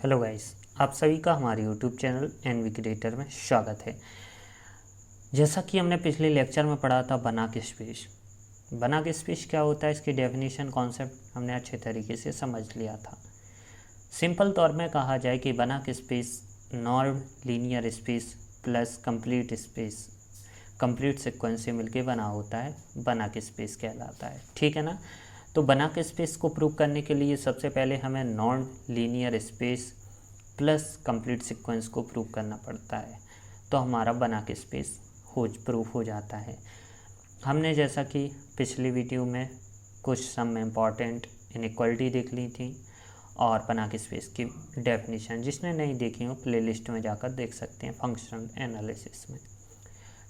Hello guys, आप सभी का हमारे यूट्यूब चैनल एनवी क्रिएटर में स्वागत है। जैसा कि हमने पिछले लेक्चर में पढ़ा था बनाक स्पेस। बनाक स्पेस क्या होता है, इसकी डेफिनेशन कॉन्सेप्ट हमने अच्छे तरीके से समझ लिया था। सिंपल तौर में कहा जाए कि बनाक space norm linear space plus complete space, complete sequence से मिलके बना होता है, बनाक स्पेस कहलाता है। ठीक है ना। तो बनाक स्पेस को प्रूव करने के लिए सबसे पहले हमें non linear space plus complete sequence को प्रूव करना पड़ता है, तो हमारा बनाक स्पेस प्रूफ हो जाता है। हमने जैसा कि पिछली वीडियो में कुछ सम इम्पॉर्टेंट इनइक्वालिटी देख ली थी और बनाक स्पेस की डेफिनेशन, जिसने नहीं देखी हो प्लेलिस्ट में जाकर देख सकते हैं फंक्शनल एनालिसिस में।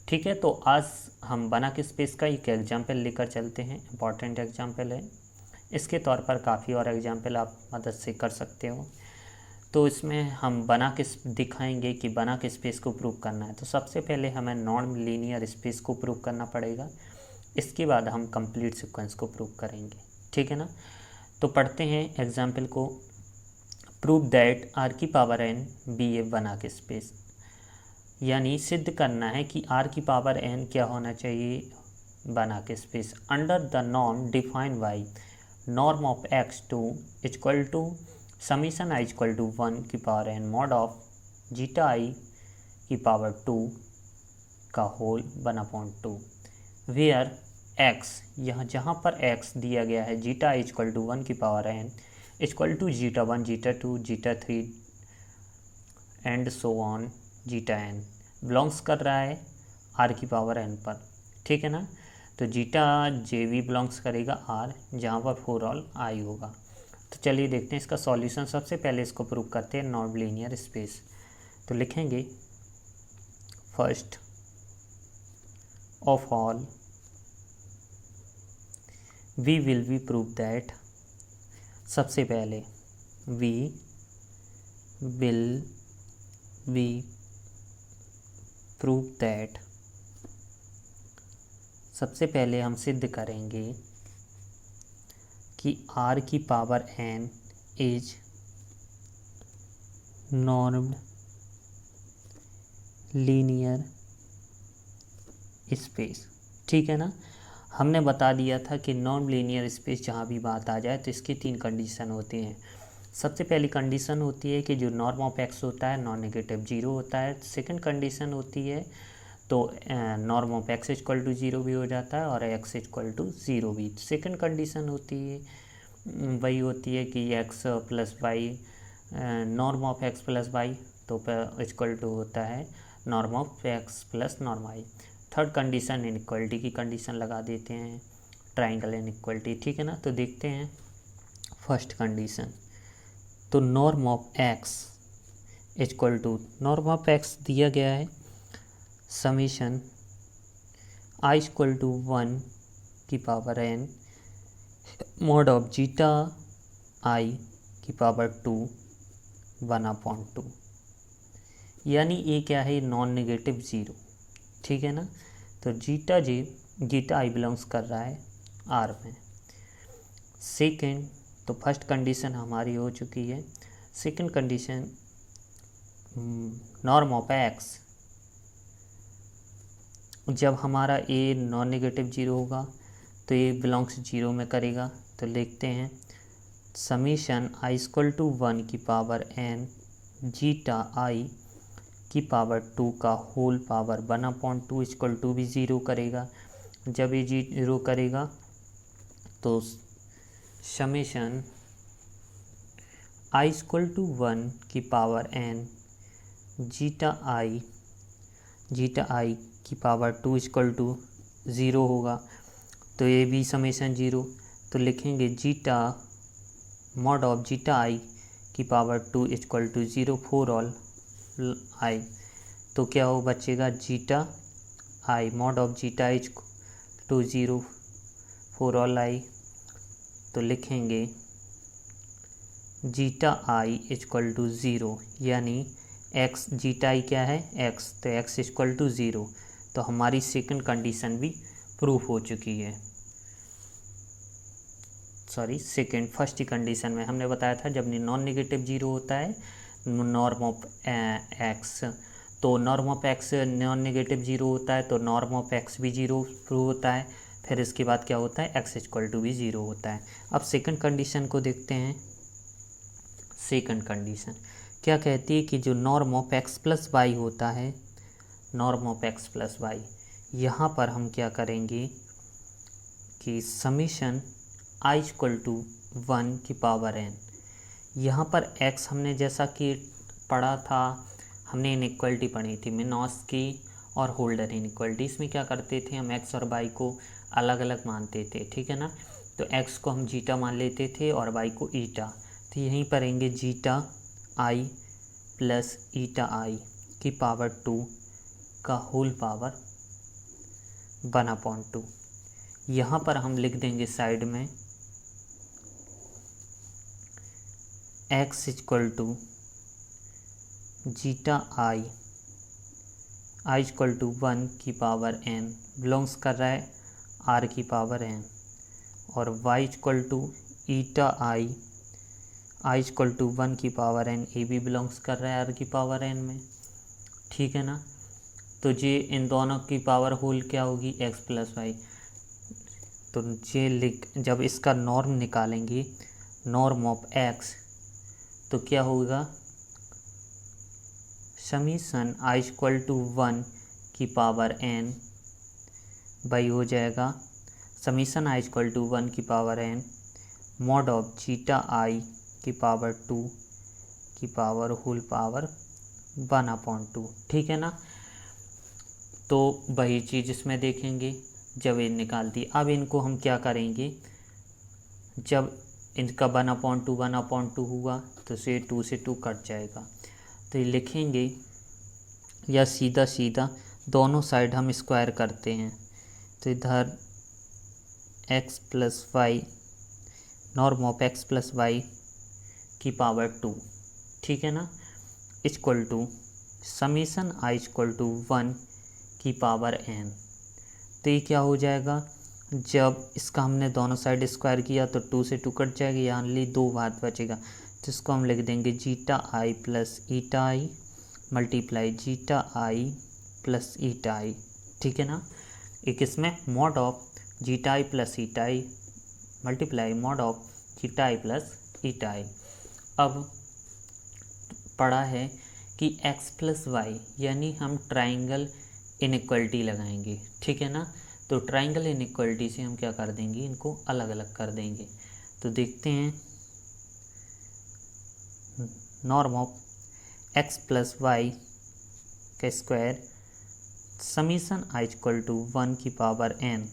ठीक है, तो आज हम बनाक स्पेस का एक एग्जाम्पल लेकर चलते हैं। इम्पॉर्टेंट एग्जाम्पल है, इसके तौर पर काफ़ी और एग्जाम्पल आप मदद से कर सकते हो। तो इसमें हम बनाक दिखाएंगे कि बनाक स्पेस को प्रूव करना है, तो सबसे पहले हमें नॉन लीनियर स्पेस को प्रूव करना पड़ेगा। इसके बाद हम कंप्लीट सीक्वेंस को प्रूव करेंगे। ठीक है ना। तो पढ़ते हैं एग्जाम्पल को। प्रूव दैट आर की पावर एन बी ए बनाक स्पेस, यानी सिद्ध करना है कि आर की पावर एन क्या होना चाहिए, Banach space. Under the norm define by norm of x to equal to summation i equal to 1 की power n mod of zeta i की पावर 2 का होल 1/2, वेयर एक्स, यहाँ जहाँ पर एक्स दिया गया है जीटा आई इक्वल टू 1 की power N equal to zeta 1 zeta 2 zeta 3 and so on zeta N, belongs कर रहा है आर की पावर एन पर। ठीक है ना। तो जीटा जे भी बिलोंग्स करेगा आर, जहाँ पर फोर ऑल आई होगा। तो चलिए देखते हैं इसका सॉल्यूशन। सबसे पहले इसको प्रूव करते हैं नॉन लीनियर स्पेस। तो लिखेंगे first of all we will be prove that, सबसे पहले we will be prove that, सबसे पहले हम सिद्ध करेंगे कि आर की power n is normed linear space. ठीक है ना। हमने बता दिया था कि नॉन लीनियर स्पेस जहाँ भी बात आ जाए तो इसकी 3 कंडीशन होती हैं। सबसे पहली कंडीशन होती है कि जो नॉर्म ऑफ एक्स होता है नॉन नेगेटिव 0 होता है। सेकंड कंडीशन होती है तो norm of x equal to 0 भी हो जाता है और एक्स इक्वल टू 0 भी। सेकंड कंडीशन होती है वही होती है कि X plus Y, norm of x plus Y तो इक्वल टू होता है norm of x plus norm Y. Third condition inequality की कंडीशन लगा देते हैं, ट्राइंगल इनइक्वालिटी। ठीक है ना। तो देखते हैं फर्स्ट कंडीशन। तो norm of x equal to, norm of x दिया गया है समीशन आई इक्वल टू 1 की power n mod of zeta i की पावर 2 1/2, यानी ये क्या है, नॉन नेगेटिव 0। ठीक है ना। तो जीटा आई बिलोंग्स कर रहा है आर में। सेकेंड, तो फर्स्ट कंडीशन हमारी हो चुकी है। Second condition norm of x, जब हमारा ए नॉन नेगेटिव 0 होगा तो ये बिलोंग्स 0 में करेगा। तो लिखते हैं समीशन आई इक्वल टू 1 की पावर एन जीटा आई की पावर 2 का होल पावर 1/2 इक्वल टू भी 0 करेगा। जब ये 0 करेगा तो समीशन आई इक्वल टू 1 की पावर एन जीटा आई की पावर 2 इक्वल टू 0 होगा। तो ये भी समेशन 0। तो लिखेंगे zeta mod of zeta i की power 2 equal to 0 for all i. तो क्या हो बचेगा, zeta i mod of zeta i to 0 for all i. तो लिखेंगे जीटा आई इक्वल टू 0, यानी एक्स, जीटा आई क्या है एक्स, तो एक्स इक्वल टू 0। तो हमारी सेकंड कंडीशन भी प्रूफ हो चुकी है। फर्स्ट ही कंडीशन में हमने बताया था जब नॉन नेगेटिव 0 होता है नॉर्म ऑफ एक्स, तो norm of x non negative zero होता है, तो नॉर्म ऑफ एक्स भी जीरो प्रूव होता है। फिर इसके बाद क्या होता है, एक्स इक्वल टू भी ज़ीरो होता है। अब सेकंड कंडीशन को देखते हैं। सेकंड कंडीशन क्या कहती है कि जो norm of x plus y होता है, norm of x plus y, यहाँ पर हम क्या करेंगे कि समीशन आई इक्वल टू 1 की पावर n, यहाँ पर x हमने जैसा कि पढ़ा था, हमने इनइक्वलिटी पढ़ी थी मिनॉस की और होल्डर इनइक्वलिटी। इसमें क्या करते थे, हम x और y को अलग अलग मानते थे, ठीक है ना। तो x को हम जीटा मान लेते थे और y को ईटा। तो यहीं पर आएंगे zeta i plus eta i की पावर 2 का होल पावर 1/2। यहाँ पर हम लिख देंगे साइड में x equal to zeta i equal to 1 की पावर n बिलोंग्स कर रहा है r की पावर n, और y equal to eta i equal to 1 की पावर n ये भी बिलोंग्स कर रहा है r की पावर n में, ठीक है ना। तो ये इन दोनों की पावर होल क्या होगी, x प्लस वाई। तो ये जब इसका नॉर्म निकालेंगे, नॉर्म ऑफ x, तो क्या होगा, समीशन i इक्वल टू 1 की पावर n बाई हो जाएगा समीशन i इक्वल टू 1 की power n mod of zeta i की पावर 2 की पावर होल पावर 1/2, ठीक है ना। तो वही चीज़ इसमें देखेंगे जब ये निकाल दी। अब इनको हम क्या करेंगे, जब इनका 1/2 हुआ तो से 2 से 2 कट जाएगा, तो ये लिखेंगे, या सीधा सीधा दोनों साइड हम स्क्वायर करते हैं। तो इधर x plus Y, norm of x plus y की पावर 2, ठीक है ना, equal to summation i equal to 1 की पावर n। तो ये क्या हो जाएगा, जब इसका हमने दोनों साइड स्क्वायर किया तो 2 से 2 कट जाएगी, यहाँ ली 2 बात बचेगा, तो इसको हम लिख देंगे zeta i plus eta i multiply zeta i plus eta i, ठीक है ना। एक इसमें mod of zeta i plus eta i multiply mod of zeta i plus eta i। अब पढ़ा है कि x प्लस वाई, यानी हम ट्राइंगल इनइक्वलिटी लगाएंगे, ठीक है ना। तो ट्राइंगल इनइक्वलिटी से हम क्या कर देंगे, इनको अलग अलग कर देंगे। तो देखते हैं, norm of x plus y का square summation i equal to 1 की पावर n।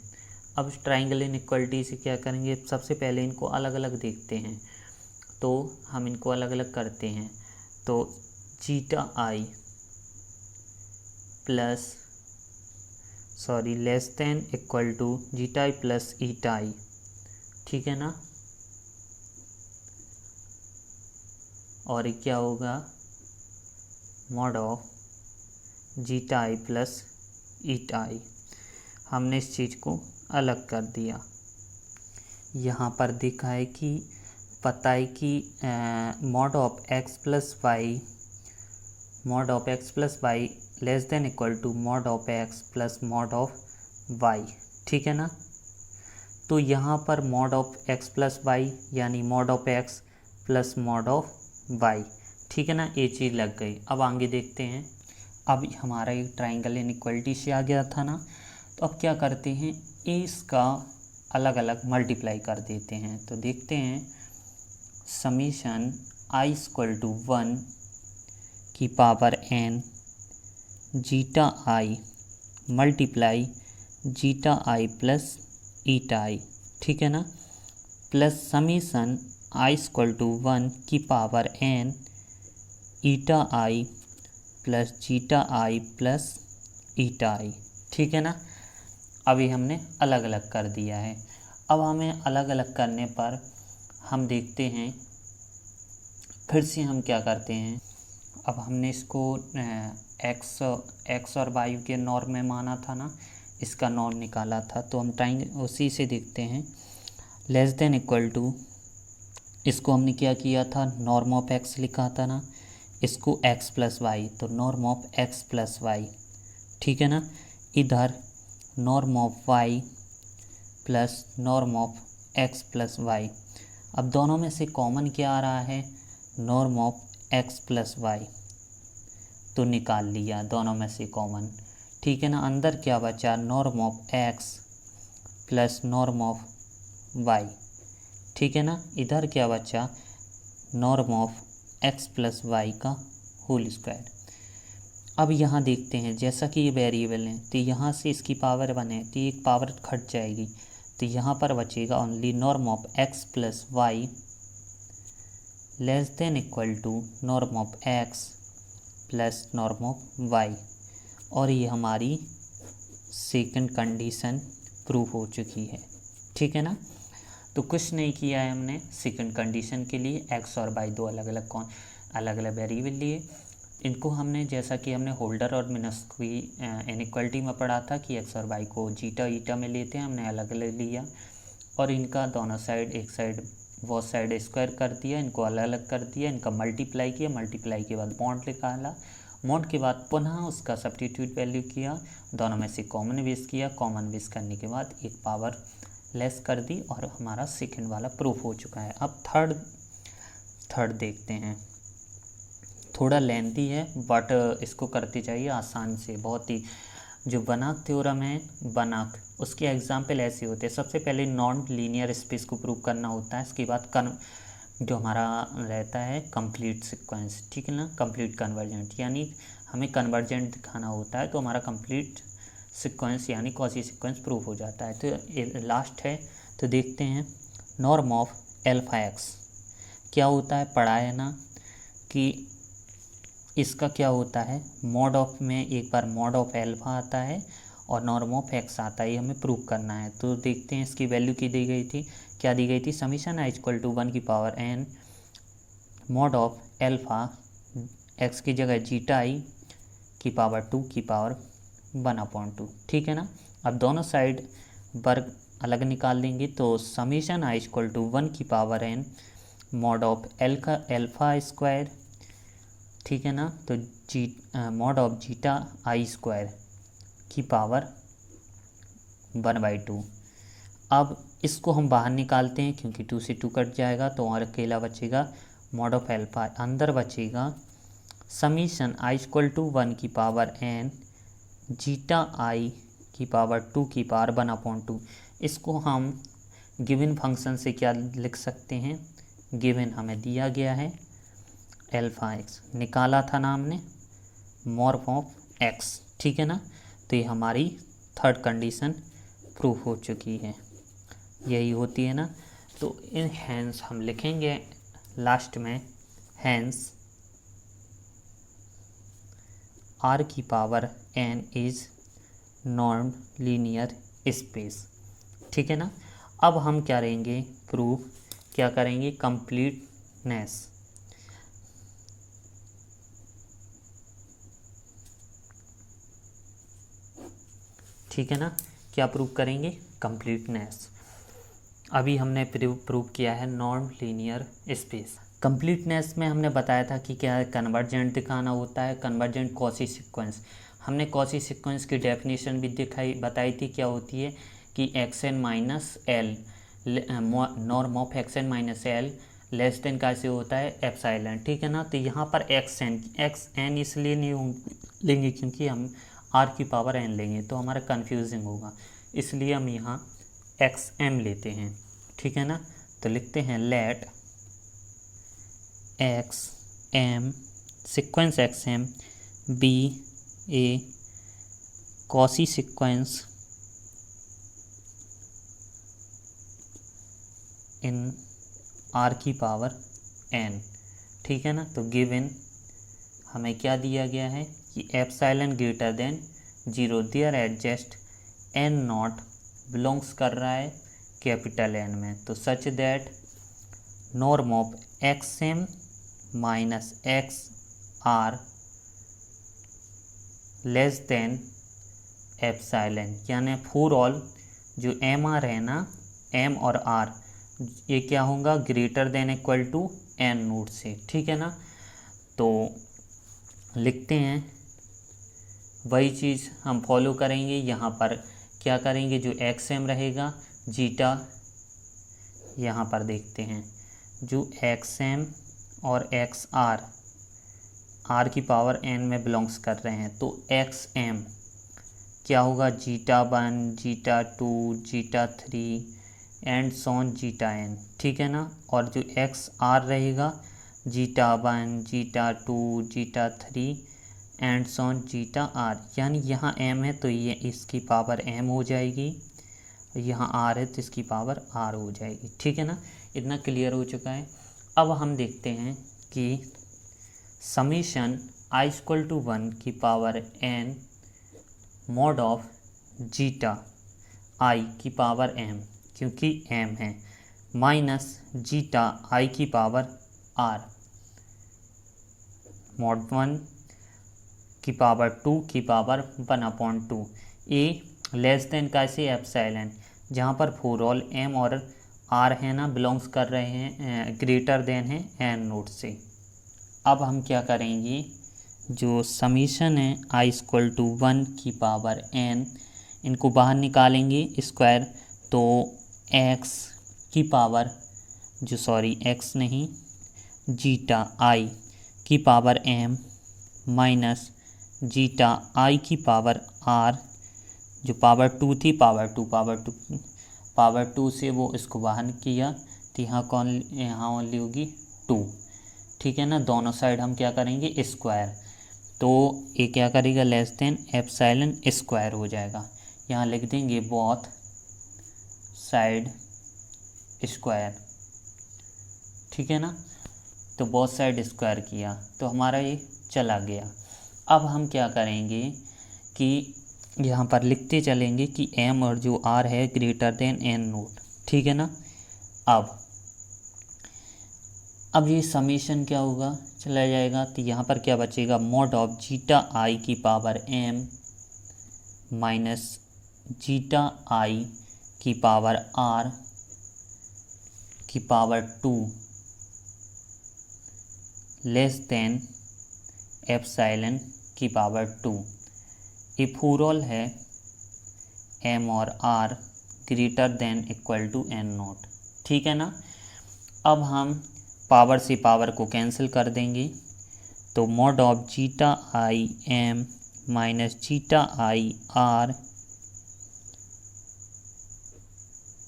अब ट्राइंगल इनइक्वलिटी से क्या करेंगे, सबसे पहले इनको अलग अलग देखते हैं, तो हम इनको अलग अलग करते हैं। तो zeta i plus less than equal to zeta i plus eta i, ठीक है ना। और क्या होगा, mod of zeta i plus eta i। हमने इस चीज़ को अलग कर दिया। यहाँ पर देखा है कि पता है कि mod of x plus y less than equal to mod of x plus mod of y, ठीक है ना। तो यहाँ पर mod of x plus y यानी mod of x plus mod of y, ठीक है ना, ये चीज़ लग गई। अब आगे देखते हैं। अब हमारा एक ट्राइंगल इनइक्वलिटी से आ गया था ना, तो अब क्या करते हैं, इसका अलग अलग मल्टीप्लाई कर देते हैं। तो देखते हैं, समीशन i इक्वल टू 1 की power n zeta i multiply zeta i plus eta i, ठीक है ना, plus summation i equal to 1 की power n eta i plus zeta i plus eta i, ठीक है ना। अभी हमने अलग अलग कर दिया है। अब हमें अलग अलग करने पर हम देखते हैं, फिर से हम क्या करते हैं, अब हमने इसको x और y के नॉर्म में माना था ना, इसका नॉर्म निकाला था, तो हम ट्राइंगल उसी से देखते हैं। लेस देन इक्वल टू, इसको हमने क्या किया था, नॉर्म ऑफ x लिखा था ना, इसको x प्लस वाई, तो norm of x plus y, ठीक है ना। इधर norm of y plus norm of x plus y. अब दोनों में से कॉमन क्या आ रहा है, norm of x plus Y, तो निकाल लिया दोनों में से कॉमन, ठीक है ना। अंदर क्या बचा, norm of x plus norm of y, ठीक है ना। इधर क्या बचा, norm of x plus y का होल स्क्वायर। अब यहाँ देखते हैं, जैसा कि ये वेरिएबल हैं तो यहाँ से इसकी पावर बने तो एक पावर घट जाएगी, तो यहाँ पर बचेगा only norm of x plus y less than equal to norm of x plus norm of y। और ये हमारी सेकंड कंडीशन प्रूव हो चुकी है, ठीक है ना। तो कुछ नहीं किया है हमने, सेकंड कंडीशन के लिए x और y दो अलग अलग वेरिएबल लिए। इनको हमने, जैसा कि हमने होल्डर और मिनस्क की इनइक्वालिटी में पढ़ा था कि x और y को जीटा ईटा में लेते हैं, हमने अलग अलग लिया और इनका दोनों साइड, एक साइड वो साइड स्क्वायर कर दिया, इनको अलग अलग कर दिया, इनका मल्टीप्लाई किया, मल्टीप्लाई के बाद बॉन्ड निकाला, बॉन्ड के बाद पुनः उसका सब्स्टिट्यूट वैल्यू किया, दोनों में से कॉमन बेस किया, कॉमन बेस करने के बाद एक पावर लेस कर दी और हमारा सेकंड वाला प्रूफ हो चुका है। अब थर्ड देखते हैं, थोड़ा लेंथी है बट इसको करते जाइए आसान से, बहुत ही। जो बनाक थ्योरम है, बनाक, उसके एग्जाम्पल ऐसे होते हैं। सबसे पहले नॉन लीनियर स्पेस को प्रूव करना होता है, इसके बाद जो हमारा रहता है कंप्लीट सीक्वेंस, ठीक है ना, कंप्लीट कन्वर्जेंट, यानी हमें कन्वर्जेंट दिखाना होता है तो हमारा कंप्लीट सीक्वेंस यानी कॉची सीक्वेंस प्रूव हो जाता है। तो लास्ट है, तो देखते हैं नॉर्म ऑफ एल्फा एक्स क्या होता है, पढ़ा है ना कि इसका क्या होता है, मॉड ऑफ में एक बार मॉड ऑफ एल्फा आता है और नॉर्म ऑफ एक्स आता है, ये हमें प्रूव करना है। तो देखते हैं इसकी वैल्यू की दी गई थी, क्या दी गई थी, समीशन आई इक्वल टू 1 की power n mod of alpha x की जगह जीटा आई की पावर 2 की पावर 1/2, ठीक है ना। अब दोनों साइड वर्ग अलग निकाल देंगे, तो समीशन आई इक्वल टू 1 की power n mod of alpha square, ठीक है ना, तो mod of zeta I square की पावर 1/2। अब इसको हम बाहर निकालते हैं क्योंकि 2 से 2 कट जाएगा, तो और अकेला बचेगा मॉड ऑफ एल्फा, अंदर बचेगा समीशन आई इक्वल टू 1 की पावर n जीटा आई की पावर 2 की पावर 1/2। इसको हम गिवन फंक्शन से क्या लिख सकते हैं, गिवन हमें दिया गया है एल्फा एक्स, निकाला था ना हमने मॉर्फ ऑफ एक्स, ठीक है ना। तो ये हमारी थर्ड कंडीशन प्रूफ हो चुकी है, यही होती है ना। तो इन हैंस हम लिखेंगे लास्ट में, हैंस आर की power n is norm linear space, ठीक है ना। अब हम क्या करेंगे, प्रूफ क्या करेंगे, कंप्लीटनेस, ठीक है ना। क्या प्रूव करेंगे, कंप्लीटनेस। अभी हमने प्रूव किया है नॉन लीनियर स्पेस। कंप्लीटनेस में हमने बताया था कि क्या है, कन्वर्जेंट दिखाना होता है, कन्वर्जेंट कॉची सीक्वेंस। हमने कॉची सीक्वेंस की डेफिनेशन भी बताई थी, क्या होती है कि xn minus L, norm of xn minus L less than कैसे होता है, एप्सिलॉन, ठीक है ना। तो यहाँ पर xn इसलिए नहीं लेंगे क्योंकि हम r की पावर n लेंगे तो हमारा कन्फ्यूजिंग होगा, इसलिए हम यहाँ xm लेते हैं, ठीक है ना। तो लिखते हैं let xm sequence xm be a Cauchy sequence in r की पावर n, ठीक है ना। तो गिवन हमें क्या दिया गया है कि epsilon greater than 0 there exists n not belongs कर रहा है कैपिटल N में, तो such that norm of xm minus x r less than epsilon, यानी फॉर ऑल जो एम आर है ना, m और r ये क्या होगा, greater than equal to n not से, ठीक है ना। तो लिखते हैं, वही चीज़ हम फॉलो करेंगे। यहाँ पर क्या करेंगे, जो एक्स एम रहेगा जीटा, यहाँ पर देखते हैं जो एक्स एम और एक्स आर की पावर एन में बिलोंग्स कर रहे हैं, तो एक्स एम क्या होगा, zeta 1 zeta 2 zeta 3 and so on zeta n, ठीक है ना। और जो एक्स आर रहेगा zeta 1 zeta 2 zeta 3 and so on zeta r, यानी यहाँ एम है तो ये इसकी पावर एम हो जाएगी, यहाँ आर है तो इसकी पावर आर हो जाएगी, ठीक है ना। इतना क्लियर हो चुका है। अब हम देखते हैं कि समीशन आई इक्वल टू 1 की power n mod of zeta i की पावर एम, क्योंकि एम है, माइनस जीटा आई की पावर आर मॉड 1 की पावर 2 की पावर 1/2 ए लेस देन कैसे एप्सिलॉन, जहाँ पर फोर ऑल एम और आर है ना बिलोंग्स कर रहे हैं, ग्रेटर देन है एन नोट से। अब हम क्या करेंगे, जो समीशन है आई इक्वल टू 1 की पावर एन, इनको बाहर निकालेंगे स्क्वायर, तो एक्स की पावर एक्स नहीं जीटा आई की power m minus zeta i की पावर आर, जो पावर 2 थी पावर टू से वो इसको बाहर किया, तो यहाँ ओनली होगी 2, ठीक है ना। दोनों साइड हम क्या करेंगे स्क्वायर, तो ये क्या करेगा लेस देन एप्सिलॉन स्क्वायर हो जाएगा। यहाँ लिख देंगे बोथ साइड स्क्वायर, ठीक है ना। तो बोथ साइड स्क्वायर किया तो हमारा ये चला गया। अब हम क्या करेंगे कि यहाँ पर लिखते चलेंगे कि एम और जो आर है ग्रेटर देन एन नोट, ठीक है ना। अब ये समीशन क्या होगा, चला जाएगा, तो यहाँ पर क्या बचेगा, मॉड ऑफ जीटा आई की power m minus zeta i की पावर आर की पावर 2 लेस देन एप्सिलॉन की पावर 2। ये फोर ऑल है एम और r greater than equal to n not, ठीक है ना। अब हम पावर से पावर को कैंसिल कर देंगे, तो mod of zeta i m minus zeta i r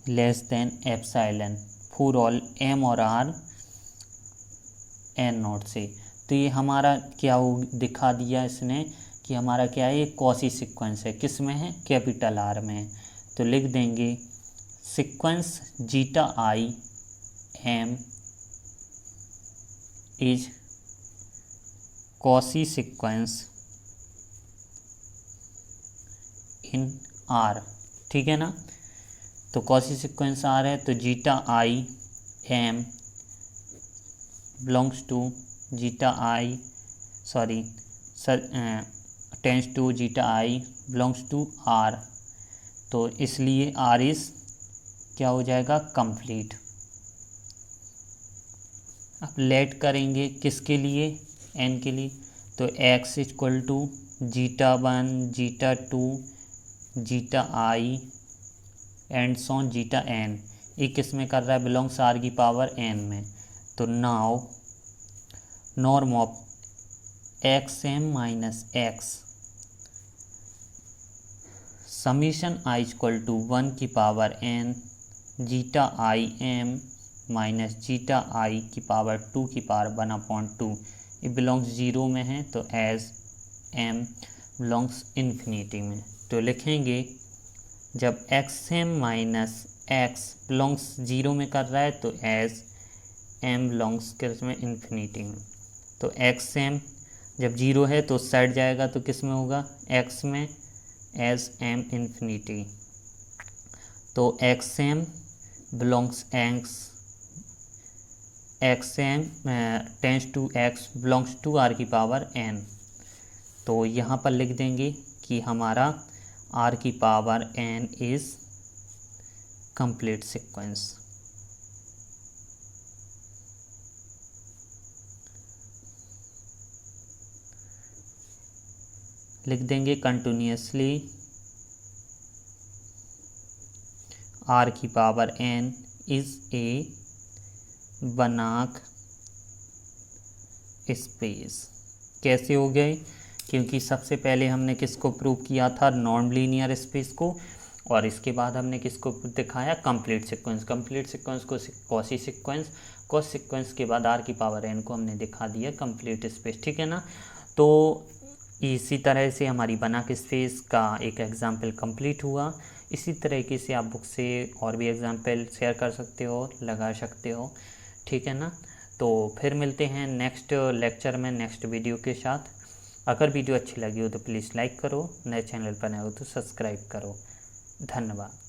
less than epsilon for all m और आर एन नोट से। तो ये हमारा क्या हो दिखा दिया इसने कि हमारा क्या है, ये कॉसी सीक्वेंस है, किस में है, कैपिटल आर में है। तो लिख देंगे sequence zeta i m is Cauchy sequence in r, ठीक है ना। तो कॉसी सीक्वेंस आर है, तो zeta i m belongs to zeta i tends to zeta i belongs to r, तो इसलिए आर इज क्या हो जाएगा, कंप्लीट। अब लेट करेंगे किसके लिए, एन के लिए, तो x equal to zeta 1 zeta 2 zeta i and so on zeta n, ये किस में कर रहा है, बिलोंग्स आर की पावर एन में। तो now norm of x m minus x summation i equal to 1 की power n zeta i m minus zeta i की पावर 2 की पावर 1/2, ये बिलोंग्स 0 में है, तो एज एम बिलोंग्स इन्फिनिटी में। तो लिखेंगे जब x m minus x belongs 0 में कर रहा है, तो एज एम बिलोंग्स किस में, इन्फिनिटी में। तो एक्स एम जब 0 है तो साइड जाएगा, तो किस में होगा, एक्स में, एज एम इन्फिनिटी। तो x m belongs x m tends to x belongs to r की पावर एन। तो यहाँ पर लिख देंगे कि हमारा आर की power n is complete sequence. लिख देंगे कंटिन्यूसली r की power n is a Banach space. कैसे हो गए? क्योंकि सबसे पहले हमने किसको प्रूव किया था? नॉन लीनियर स्पेस को, और इसके बाद हमने किसको दिखाया? Complete sequence. कंप्लीट सीक्वेंस को कॉसी सीक्वेंस, कॉस सीक्वेंस के बाद r की पावर n को हमने दिखा दिया कंप्लीट स्पेस। ठीक है ना? तो इसी तरह से हमारी बनाक स्पेस का एक एग्जाम्पल कंप्लीट हुआ। इसी तरीके से आप बुक से और भी एग्जाम्पल शेयर कर सकते हो, लगा सकते हो। ठीक है ना? तो फिर मिलते हैं नेक्स्ट लेक्चर में नेक्स्ट वीडियो के साथ। अगर वीडियो अच्छी लगी हो तो प्लीज़ लाइक करो, नए चैनल पर नए हो तो सब्सक्राइब करो। धन्यवाद।